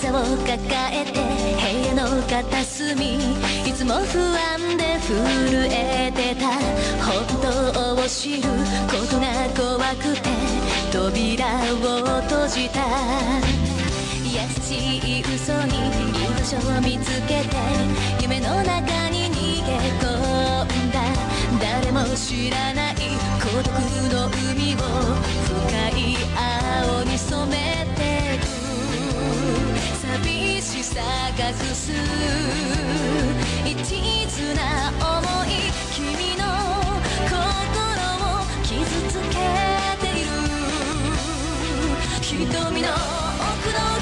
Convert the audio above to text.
車を抱えて部屋の片隅いつも不安で震えてた本当を知ることが怖くて扉を閉じた優しい嘘に居場所を見つけて夢の中に逃げ込んだ誰も知らない孤独の海を深い青に染めてく寂しさがくす一途な想い君の心を傷つけている瞳の奥の